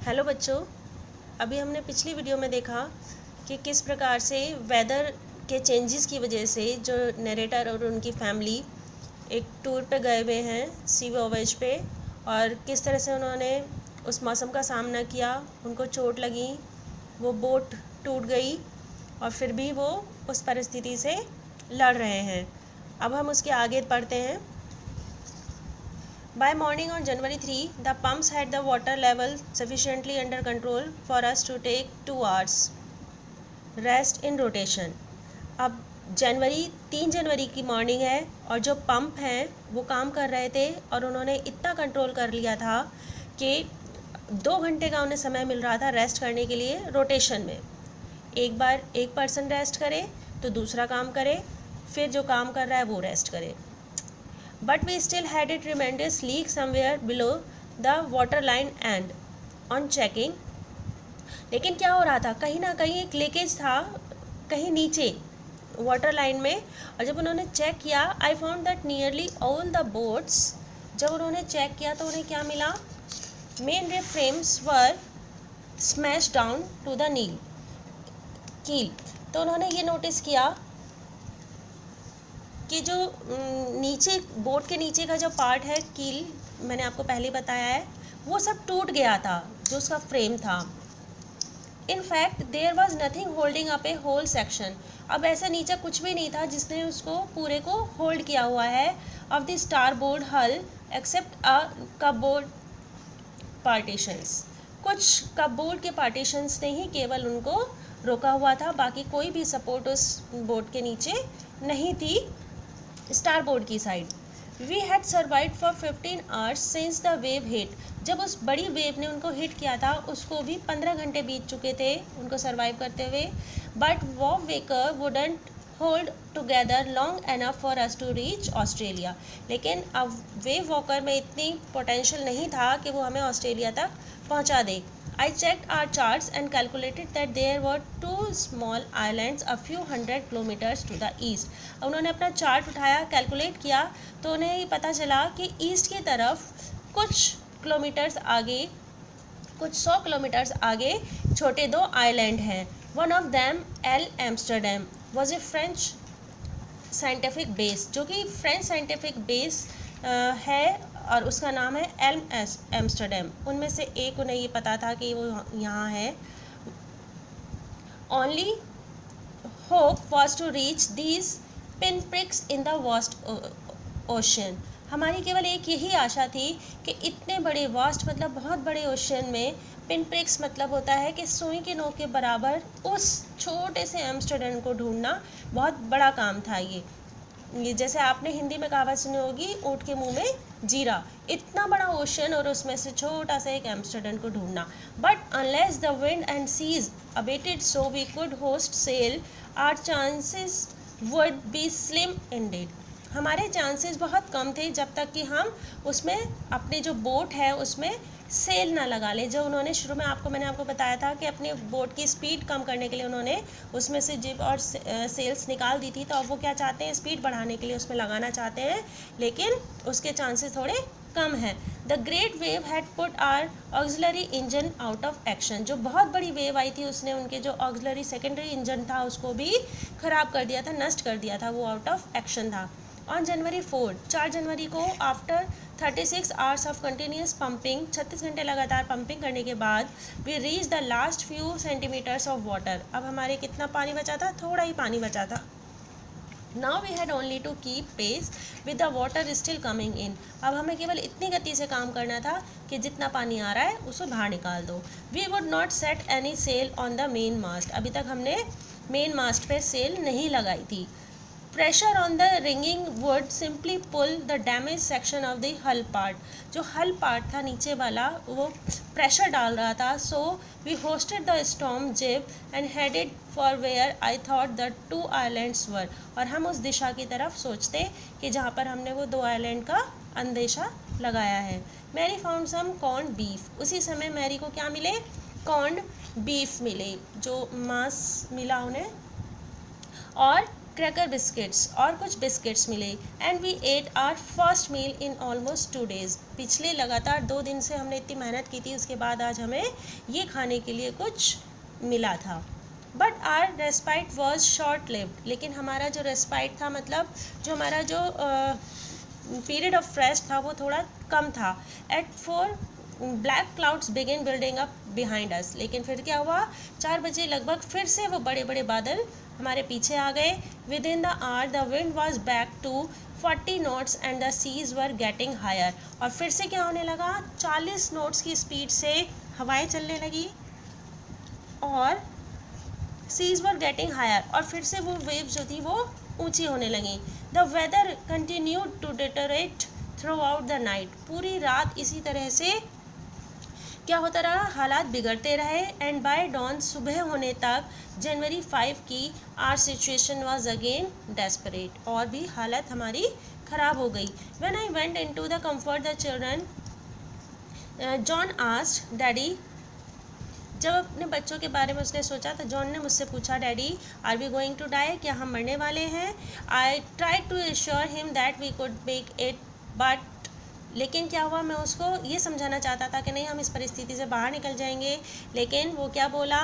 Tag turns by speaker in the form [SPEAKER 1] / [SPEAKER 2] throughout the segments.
[SPEAKER 1] Hello बच्चों, अभी हमने पिछली वीडियो में देखा कि किस प्रकार से वेदर के चेंजेस की वजह से जो नरेटर और उनकी फैमिली एक टूर पे गए हुए हैं सी वॉयेज पे, और किस तरह से उन्होंने उस मौसम का सामना किया। उनको चोट लगी, वो बोट टूट गई और फिर भी वो उस परिस्थिति से लड़ रहे हैं। अब हम उसके आगे पढ़ते हैं। By morning on January 3, the pumps had the water level sufficiently under control for us to take 2 hours rest in rotation. अब तीन जनवरी की मॉर्निंग है और जो पंप हैं वो काम कर रहे थे और उन्होंने इतना कंट्रोल कर लिया था कि 2 घंटे का उन्हें समय मिल रहा था रेस्ट करने के लिए रोटेशन में। एक बार एक पर्सन रेस्ट करे तो दूसरा काम करे, फिर जो काम कर रहा है वो रेस्ट करे। But we still had a tremendous leak somewhere below the water line and on checking, लेकिन क्या हो रहा था, कहीं ना कहीं एक लीकेज था कहीं नीचे वाटर लाइन में। और जब उन्होंने चेक किया, I found that nearly all the boats, जब उन्होंने चेक किया तो उन्हें क्या मिला, main rib frames were smash down to the keel. तो उन्होंने ये नोटिस किया कि जो नीचे बोट के नीचे का जो पार्ट है कील, मैंने आपको पहले बताया है, वो सब टूट गया था जो उसका फ्रेम था। In fact there was nothing holding up a whole section. अब ऐसा नीचे कुछ भी नहीं था जिसने उसको पूरे को होल्ड किया हुआ है ऑफ द स्टार बोर्ड हल एक्सेप्ट अ कपबोर्ड पार्टीशंस। कुछ कपबोर्ड के पार्टीशंस ने ही केवल उनको रोका हुआ था, बाकी कोई भी सपोर्ट उस बोट के नीचे नहीं थी स्टार बोर्ड की side. We had survive for 15 hours since the wave hit. जब उस बड़ी वेव ने उनको हिट किया था उसको भी 15 घंटे बीत चुके थे उनको सर्वाइव करते हुए। But Wavewalker wouldn't hold together long enough for us to reach Australia. लेकिन अब वेव वॉकर में इतनी पोटेंशियल नहीं था कि वो हमें ऑस्ट्रेलिया तक पहुंचा दे। I checked our charts and calculated that there were 2 small islands a few hundred kilometers to the east. उन्होंने अपना चार्ट उठाया, कैलकुलेट किया तो उन्हें पता चला कि ईस्ट की तरफ कुछ किलोमीटर्स आगे, कुछ 100 किलोमीटर्स आगे छोटे 2 आइलैंड हैं। One of them L Amsterdam was a French scientific base, जो कि फ्रेंच साइंटिफिक बेस है और उसका नाम है एम्स्टरडैम। उनमें से एक उन्हें ये पता था कि वो यहाँ है। Only hope was to reach these pin pricks in the vast ocean. हमारी केवल एक यही आशा थी कि इतने बड़े वास्ट मतलब बहुत बड़े ओशन में पिन प्रिक्स मतलब होता है कि सुई के नोक के बराबर उस छोटे से एम्स्टरडैम को ढूंढना बहुत बड़ा काम था। ये जैसे आपने हिंदी में कहावत सुनी होगी, ऊँट के मुंह में जीरा। इतना बड़ा ओशन और उसमें से छोटा सा एक एम्स्टरडैम को ढूंढना। But unless the wind and seas abated so we could hoist sail, our chances would be slim indeed. हमारे चांसेस बहुत कम थे जब तक कि हम उसमें अपने जो बोट है उसमें सेल ना लगा ले। जो उन्होंने शुरू में मैंने आपको बताया था कि अपने बोट की स्पीड कम करने के लिए उन्होंने उसमें से जिब और सेल्स निकाल दी थी, तो अब वो क्या चाहते हैं, स्पीड बढ़ाने के लिए उसमें लगाना चाहते हैं, लेकिन उसके चांसेस थोड़े कम है। The great wave had put our auxiliary engine out of action. जो बहुत बड़ी वेव आई थी उसने उनके जो ऑक्सिलरी सेकेंडरी इंजन था उसको भी ख़राब कर दिया था, नष्ट कर दिया था, वो आउट ऑफ एक्शन था। ऑन जनवरी 4 जनवरी को after 36 hours of continuous pumping, 36 घंटे लगातार पंपिंग करने के बाद, we reach the last few centimetres of water. अब हमारे कितना पानी बचा था, थोड़ा ही पानी बचा था। Now we had only to keep pace with the water still coming in. अब हमें केवल इतनी गति से काम करना था कि जितना पानी आ रहा है उसे बाहर निकाल दो। We would not set any sail on the main mast. अभी तक हमने मेन मास्ट पर सेल नहीं लगाई थी। Pressure on the rigging would simply pull the damage section of the hull part. जो हल पार्ट था नीचे वाला वो प्रेशर डाल रहा था। So we hoisted the storm jib and headed for where I thought the 2 islands were. और हम उस दिशा की तरफ सोचते कि जहाँ पर हमने वो 2 आइलैंड का अंदेशा लगाया है। Mary found some corn beef. उसी समय मैरी को क्या मिले, कॉर्न बीफ मिले, जो मांस मिला उन्हें, और क्रैकर बिस्किट्स और कुछ बिस्किट्स मिले। And we ate our first meal in almost 2 days। पिछले लगातार 2 दिन से हमने इतनी मेहनत की थी, उसके बाद आज हमें ये खाने के लिए कुछ मिला था। But our respite was short lived. लेकिन हमारा जो रेस्पाइट था, मतलब जो हमारा जो पीरियड ऑफ रेस्ट था, वो थोड़ा कम था। At 4 black clouds begin building up behind us. लेकिन फिर क्या हुआ, 4 बजे लगभग फिर से वो बड़े बड़े बादल हमारे पीछे आ गए। Within the hour the wind was back to 40 knots and the seas were getting higher. और फिर से क्या होने लगा, 40 knots की स्पीड से हवाएं चलने लगी और सीज वर गेटिंग हायर, और फिर से वो वेव्स जो थी वो ऊंची होने लगी। The weather continued to deteriorate throughout the night. पूरी रात इसी तरह से क्या होता रहा, हालात बिगड़ते रहे। एंड बाय डॉन, सुबह होने तक, जनवरी 5 की, our situation was again desperate. और भी हालत हमारी ख़राब हो गई। When I went into the comfort the children, John asked daddy. जब अपने बच्चों के बारे में उसने सोचा तो जॉन ने मुझसे पूछा, daddy are we going to die, क्या हम मरने वाले हैं? I try to assure him that we could make it, but लेकिन क्या हुआ, मैं उसको ये समझाना चाहता था कि नहीं, हम इस परिस्थिति से बाहर निकल जाएंगे। लेकिन वो क्या बोला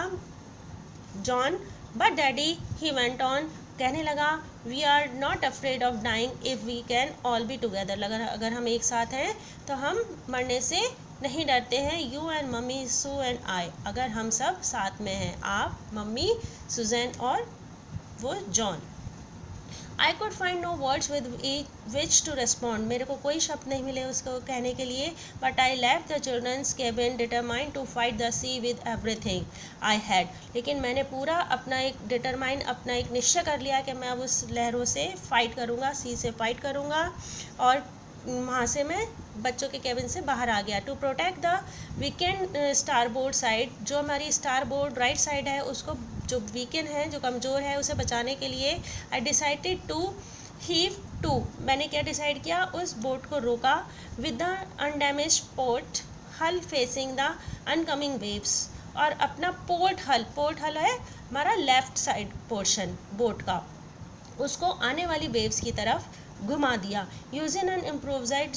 [SPEAKER 1] John, but daddy, he went on, कहने लगा, we are not afraid of dying if we can all be together. अगर हम एक साथ हैं तो हम मरने से नहीं डरते हैं। You and mummy, Sue and I, अगर हम सब साथ में हैं, आप, मम्मी, सुजैन और वो John. I could find no words with which to respond. मेरे को कोई शब्द नहीं मिले उसको कहने के लिए। But I left the children's cabin determined to fight the sea with everything I had. लेकिन मैंने पूरा अपना एक निश्चय कर लिया कि मैं अब उस लहरों से फ़ाइट करूँगा, सी से फ़ाइट करूँगा। और वहाँ से मैं बच्चों के केबिन से बाहर आ गया। To protect the weakened starboard side, जो हमारी स्टारबोर्ड राइट साइड है, उसको, जो वीकेंड है, जो कमज़ोर है, उसे बचाने के लिए I decided to heave to. मैंने क्या डिसाइड किया, उस बोट को रोका। With the undamaged port hull facing the oncoming waves. और अपना पोर्ट हल है हमारा लेफ्ट साइड पोर्शन बोट का, उसको आने वाली वेव्स की तरफ घुमा दिया। Using an improvised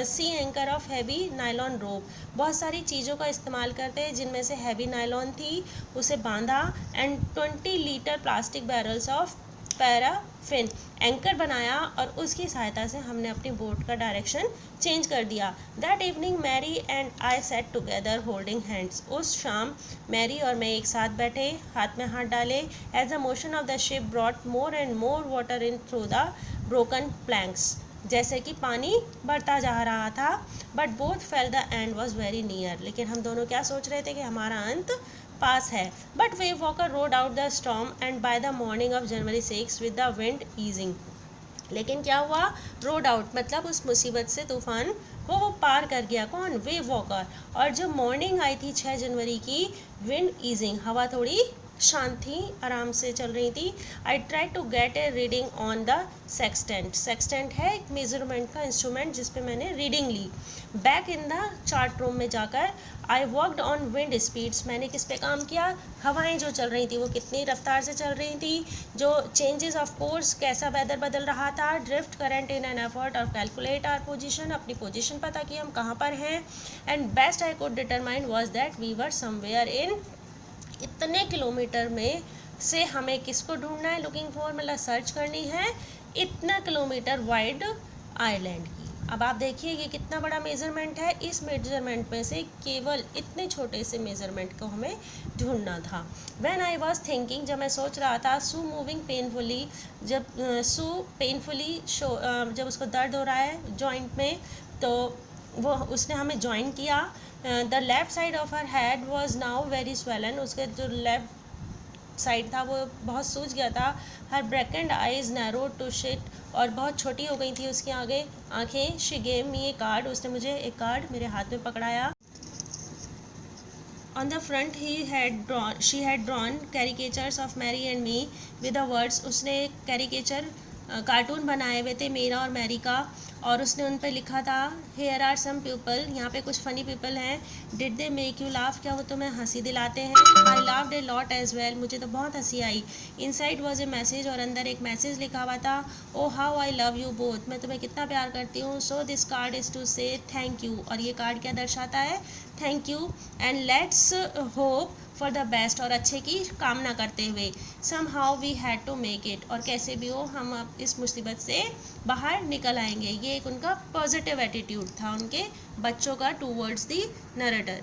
[SPEAKER 1] sea anchor of heavy nylon rope. बहुत सारी चीज़ों का इस्तेमाल करते हैं, जिनमें से हैवी नायलॉन थी, उसे बांधा। And 20 litre plastic barrels of paraffin anchor बनाया, और उसकी सहायता से हमने अपनी बोट का डायरेक्शन चेंज कर दिया। That evening Mary and I sat together holding hands. उस शाम मैरी और मैं एक साथ बैठे, हाथ में हाथ डाले। As the motion of the ship brought more and more water in through the broken planks. जैसे कि पानी बढ़ता जा रहा था। But both felt the end was very near. लेकिन हम दोनों क्या सोच रहे थे कि हमारा अंत पास है। But wave walker road out the storm and by the morning of January 6 with the wind easing. लेकिन क्या हुआ, रोड आउट मतलब उस मुसीबत से, तूफान को वो पार कर गया। कौन, वेव वॉकर। और जब मॉर्निंग आई थी 6 जनवरी की, विंड ईजिंग, हवा थोड़ी शांत थी, आराम से चल रही थी। I try to get a reading on the sextant. Sextant है एक मेजरमेंट का इंस्ट्रूमेंट जिस पे मैंने रीडिंग ली। Back in the chart room में जाकर I worked on wind speeds. मैंने किस पे काम किया, हवाएं जो चल रही थी वो कितनी रफ्तार से चल रही थी, जो चेंजेस ऑफ कोर्स, कैसा वेदर बदल रहा था। Drift current in an effort और कैलकुलेट आवर पोजीशन, अपनी पोजीशन पता की हम कहाँ पर हैं। And best I could determine was that we were somewhere in, इतने किलोमीटर में से हमें किसको ढूंढना है, लुकिंग फॉर मतलब सर्च करनी है, इतना किलोमीटर वाइड आइलैंड की। अब आप देखिए ये कितना बड़ा मेज़रमेंट है। इस मेज़रमेंट में से केवल इतने छोटे से मेज़रमेंट को हमें ढूंढना था। व्हेन आई वाज थिंकिंग, जब मैं सोच रहा था, सू मूविंग पेनफुली, जब सू पेनफुली जब उसको दर्द हो रहा है जॉइंट में, तो वो उसने हमें ज्वाइन किया। The left side of her head was now very swollen. उसके जो लेफ्ट साइड था वो बहुत सूज गया था। Her blackened eyes narrow to slits, और बहुत छोटी हो गई थी उसकी आंखें। She gave me a card, उसने मुझे एक कार्ड मेरे हाथ में पकड़ाया। On the front she had drawn caricatures of Mary and me with the words. उसने कैरिकेचर कार्टून बनाए हुए थे मेरा और मैरी का, और उसने उन पर लिखा था हेयर आर सम पीपल, यहाँ पे कुछ फ़नी पीपल हैं, did they make you laugh, क्या वो तुम्हें हंसी दिलाते हैं, I laughed a lot as well, मुझे तो बहुत हंसी आई, इनसाइड वॉज ए मैसेज, और अंदर एक मैसेज लिखा हुआ था, oh how I love you both, मैं तुम्हें कितना प्यार करती हूँ, so this card is to say thank you, और ये कार्ड क्या दर्शाता है, thank you, and let's hope for the best, और अच्छे की कामना करते हुए, somehow we had to make it, और कैसे भी हो हम अब इस मुसीबत से बाहर निकल आएंगे। ये एक उनका पॉजिटिव एटीट्यूड था उनके बच्चों का टूवर्ड्स दी नरेटर।